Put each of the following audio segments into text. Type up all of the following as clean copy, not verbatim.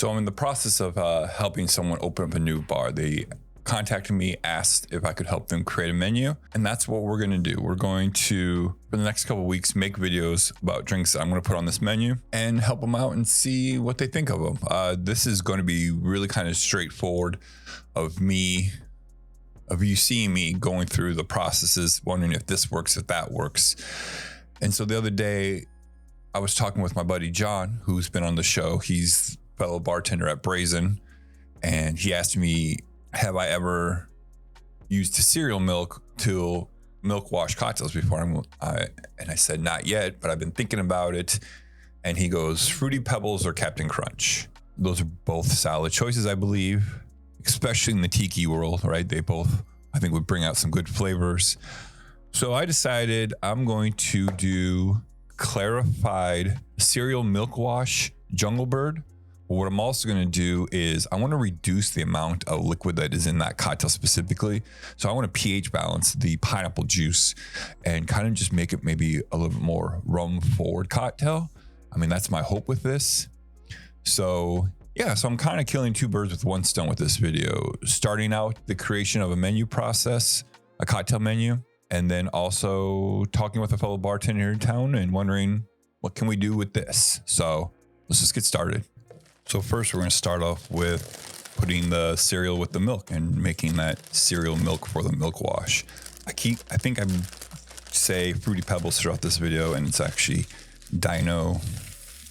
So I'm in the process of helping someone open up a new bar. They contacted me, asked if I could help them create a menu, and that's what we're going to do. We're going to, for the next couple of weeks, make videos about drinks that I'm going to put on this menu and help them out and see what they think of them. This is going to be really kind of straightforward of you seeing me going through the processes, wondering if this works, if that works. And so the other day, I was talking with my buddy John, who's been on the show. He's a fellow bartender at Brazen, and he asked me, have I ever used cereal milk to milk wash cocktails before? And I said, not yet, but I've been thinking about it. And he goes, Fruity Pebbles or Captain Crunch. Those are both solid choices, I believe, especially in the tiki world, right? They both, I think, would bring out some good flavors. So I decided I'm going to do clarified cereal milk wash Jungle Bird. What I'm also going to do is I want to reduce the amount of liquid that is in that cocktail specifically. So I want to pH balance the pineapple juice and kind of just make it maybe a little bit more rum forward cocktail. I mean, that's my hope with this. So yeah, so I'm kind of killing two birds with one stone with this video, starting out the creation of a menu process, a cocktail menu, and then also talking with a fellow bartender here in town and wondering what can we do with this. So let's just get started. So first we're going to start off with putting the cereal with the milk and making that cereal milk for the milk wash. I think I say Fruity Pebbles throughout this video, and it's actually Dino,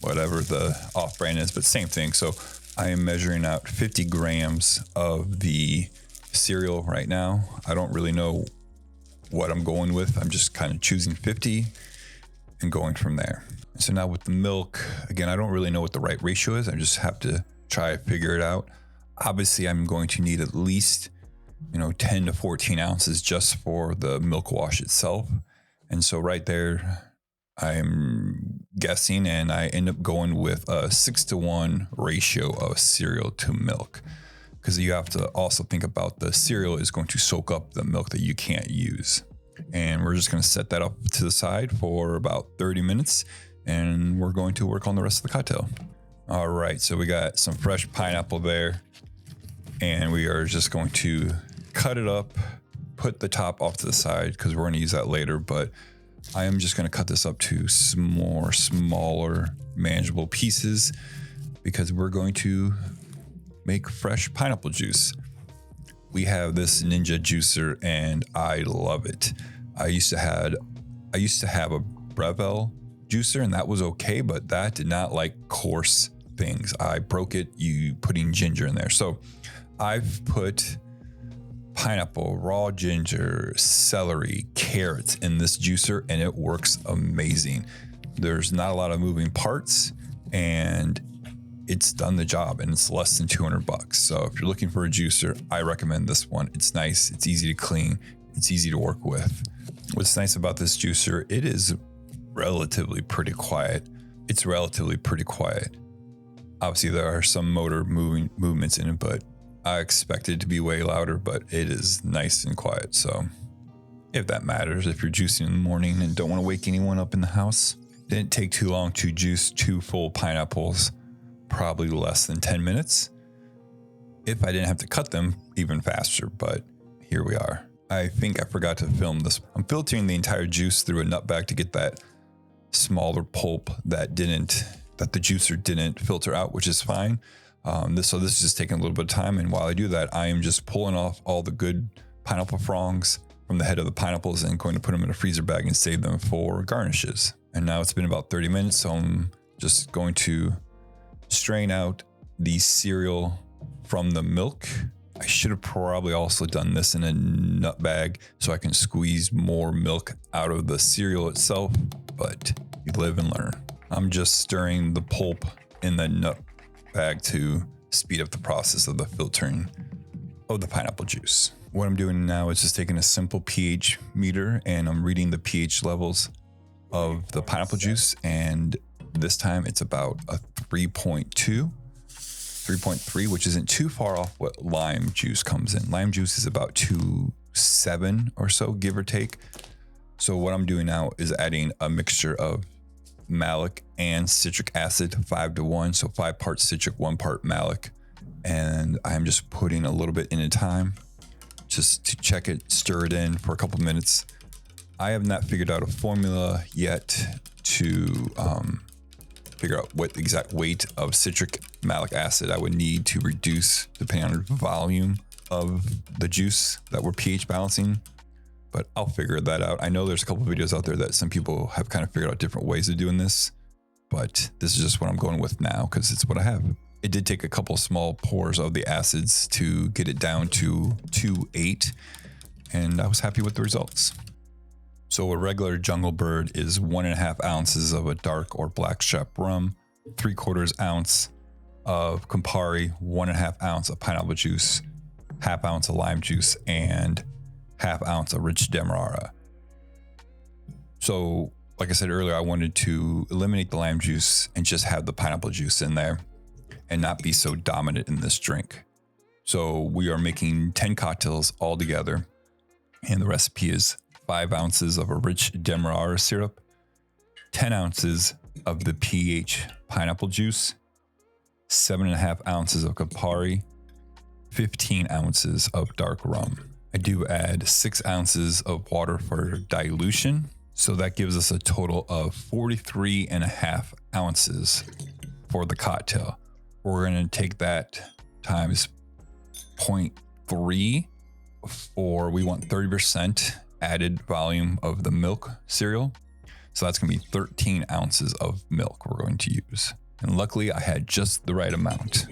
whatever the off brand is, but same thing. So I am measuring out 50 grams of the cereal right now. I don't really know what I'm going with. I'm just kind of choosing 50 and going from there. So now with the milk, again, I don't really know what the right ratio is. I just have to try to figure it out. Obviously, I'm going to need at least, 10 to 14 ounces just for the milk wash itself. And so right there, I'm guessing, and I end up going with a 6-to-1 ratio of cereal to milk, because you have to also think about the cereal is going to soak up the milk that you can't use. And we're just going to set that up to the side for about 30 minutes. And we're going to work on the rest of the cocktail. All right, so we got some fresh pineapple there, and we are just going to cut it up, put the top off to the side because we're going to use that later. But I am just going to cut this up to some more smaller, manageable pieces because we're going to make fresh pineapple juice. We have this Ninja juicer, and I love it. I used to have a Breville juicer, and that was okay, but that did not like coarse things. I broke it putting ginger in there. So I've put pineapple, raw ginger, celery, carrots in this juicer, and it works amazing. There's not a lot of moving parts, and it's done the job, and it's less than $200. So if you're looking for a juicer, I recommend this one. It's nice, it's easy to clean, it's easy to work with. What's nice about this juicer, it is relatively pretty quiet. It's relatively pretty quiet. Obviously, there are some motor movements in it, but I expect it to be way louder, but it is nice and quiet. So if that matters, if you're juicing in the morning and don't want to wake anyone up in the house, didn't take too long to juice 2 full pineapples, probably less than 10 minutes. If I didn't have to cut them, even faster, but here we are. I think I forgot to film this. I'm filtering the entire juice through a nut bag to get that smaller pulp that the juicer didn't filter out, which is fine. This is just taking a little bit of time. And while I do that, I am just pulling off all the good pineapple fronds from the head of the pineapples and going to put them in a freezer bag and save them for garnishes. And now it's been about 30 minutes. So I'm just going to strain out the cereal from the milk. I should have probably also done this in a nut bag so I can squeeze more milk out of the cereal itself, but you live and learn. I'm just stirring the pulp in the nut bag to speed up the process of the filtering of the pineapple juice. What I'm doing now is just taking a simple pH meter and I'm reading the pH levels of the pineapple juice, and this time it's about a 3.3, which isn't too far off what lime juice comes in. Lime juice is about 2.7 or so, give or take. So what I'm doing now is adding a mixture of malic and citric acid 5-to-1. So 5 parts citric, 1 part malic. And I'm just putting a little bit in a time just to check it, stir it in for a couple minutes. I have not figured out a formula yet to figure out what exact weight of citric malic acid I would need to reduce depending on the volume of the juice that we're pH balancing, but I'll figure that out. I know there's a couple of videos out there that some people have kind of figured out different ways of doing this, but this is just what I'm going with now because it's what I have. It did take a couple small pours of the acids to get it down to 2.8, and I was happy with the results. So a regular Jungle Bird is 1.5 ounces of a dark or black strap rum, 3/4 ounce of Campari, 1.5 ounce of pineapple juice, 1/2 ounce of lime juice, and 1/2 ounce of rich Demerara. So like I said earlier, I wanted to eliminate the lime juice and just have the pineapple juice in there and not be so dominant in this drink. So we are making 10 cocktails all together, and the recipe is 5 ounces of a rich Demerara syrup, 10 ounces of the pH pineapple juice, 7.5 ounces of Campari, 15 ounces of dark rum. I do add 6 ounces of water for dilution. So that gives us a total of 43.5 ounces for the cocktail. We're going to take that times 0.3 for, we want 30% added volume of the milk cereal. So that's going to be 13 ounces of milk we're going to use. And luckily I had just the right amount.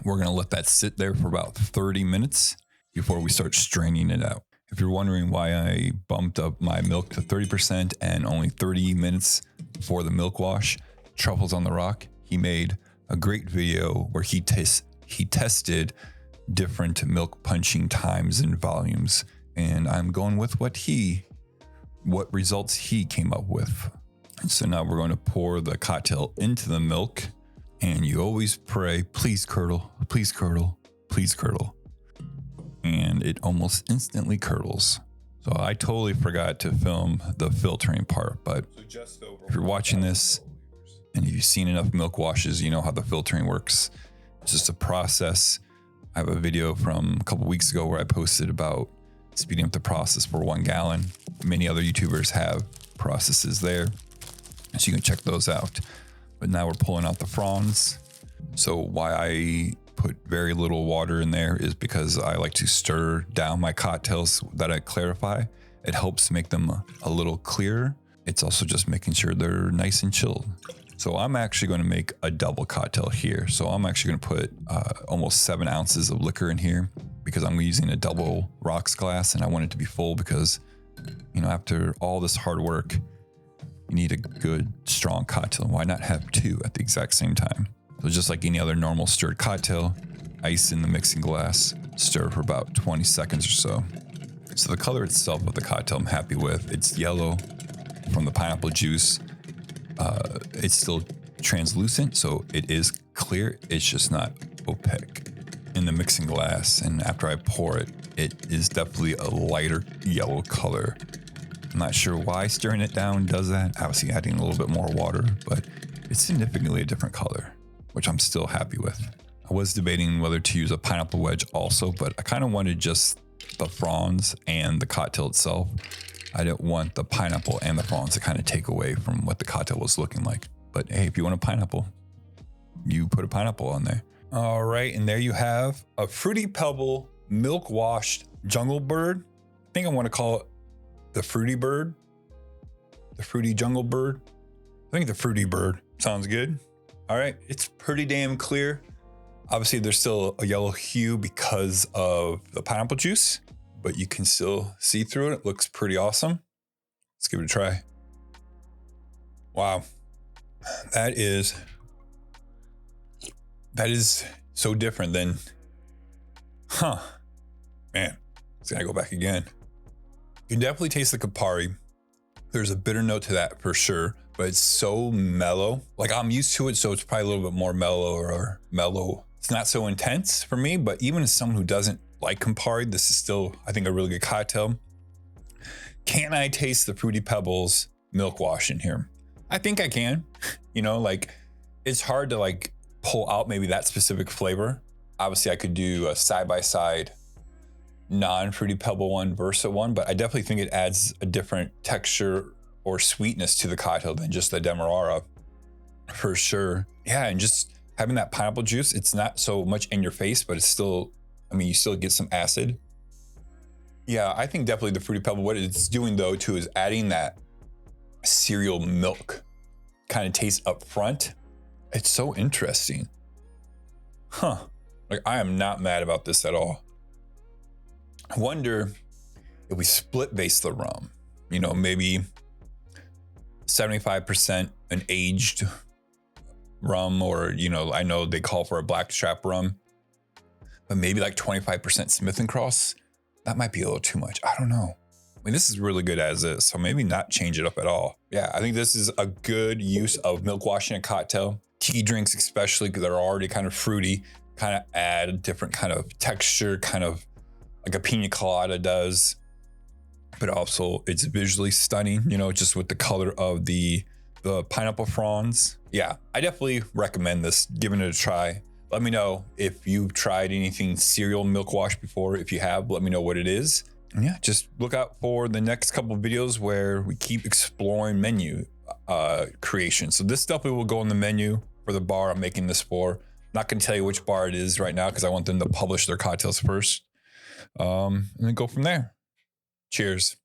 We're going to let that sit there for about 30 minutes before we start straining it out. If you're wondering why I bumped up my milk to 30% and only 30 minutes for the milk wash, Truffles on the Rock, he made a great video where he tested different milk punching times and volumes. And I'm going with what results he came up with. And so now we're going to pour the cocktail into the milk, and you always pray, please curdle, please curdle, please curdle. And it almost instantly curdles. So I totally forgot to film the filtering part, but if you're watching this and you've seen enough milk washes, you know how the filtering works. It's just a process. I have a video from a couple weeks ago where I posted about speeding up the process for 1 gallon. Many other YouTubers have processes there, so you can check those out. But now we're pulling out the fronds. So why I put very little water in there is because I like to stir down my cocktails that I clarify. It helps make them a little clearer. It's also just making sure they're nice and chilled. So I'm actually going to make a double cocktail here. So I'm actually going to put almost 7 ounces of liquor in here because I'm using a double rocks glass, and I want it to be full because, you know, after all this hard work, you need a good, strong cocktail. And why not have 2 at the exact same time? So just like any other normal stirred cocktail, ice in the mixing glass, stir for about 20 seconds or so. So the color itself of the cocktail I'm happy with. It's yellow from the pineapple juice. It's still translucent, so it is clear. It's just not opaque in the mixing glass. And after I pour it, it is definitely a lighter yellow color. I'm not sure why stirring it down does that. Obviously adding a little bit more water, but it's significantly a different color, which I'm still happy with. I was debating whether to use a pineapple wedge also, but I kind of wanted just the fronds and the cocktail itself. I didn't want the pineapple and the fronds to kind of take away from what the cocktail was looking like. But hey, if you want a pineapple, you put a pineapple on there. All right, and there you have a Fruity Pebble milk washed Jungle Bird. I think I want to call it the Fruity Bird, the Fruity Jungle Bird. I think the Fruity Bird sounds good. All right, it's pretty damn clear. Obviously, there's still a yellow hue because of the pineapple juice, but you can still see through it. It looks pretty awesome. Let's give it a try. Wow. That is so different than, man, it's gonna go back again. You can definitely taste the Campari. There's a bitter note to that for sure, but it's so mellow. Like I'm used to it, so it's probably a little bit more mellow. It's not so intense for me, but even as someone who doesn't like Campari, this is still, I think, a really good cocktail. Can I taste the Fruity Pebbles milk wash in here? I think I can, you know, like it's hard to like pull out maybe that specific flavor. Obviously I could do a side-by-side non-fruity Pebble one versus one, but I definitely think it adds a different texture or sweetness to the cocktail than just the Demerara for sure. Yeah, and just having that pineapple juice, it's not so much in your face, but it's still, I mean, you still get some acid. Yeah, I think definitely the Fruity Pebble, what it's doing though too is adding that cereal milk kind of taste up front. It's so interesting. Huh. Like I am not mad about this at all. I wonder if we split base the rum, you know, maybe 75% an aged rum, or, you know, I know they call for a blackstrap rum, but maybe like 25% Smith and Cross. That might be a little too much. I don't know. I mean, this is really good as is, so maybe not change it up at all. Yeah, I think this is a good use of milk washing a cocktail. Tea drinks, especially because they're already kind of fruity, kind of add a different kind of texture, kind of like a pina colada does, but also it's visually stunning, you know, just with the color of the pineapple fronds. Yeah, I definitely recommend this, giving it a try. Let me know if you've tried anything cereal milk wash before. If you have, let me know what it is. And yeah, just look out for the next couple of videos where we keep exploring menu creation. So this definitely will go on the menu for the bar I'm making this for. Not gonna tell you which bar it is right now because I want them to publish their cocktails first. And then go from there. Cheers.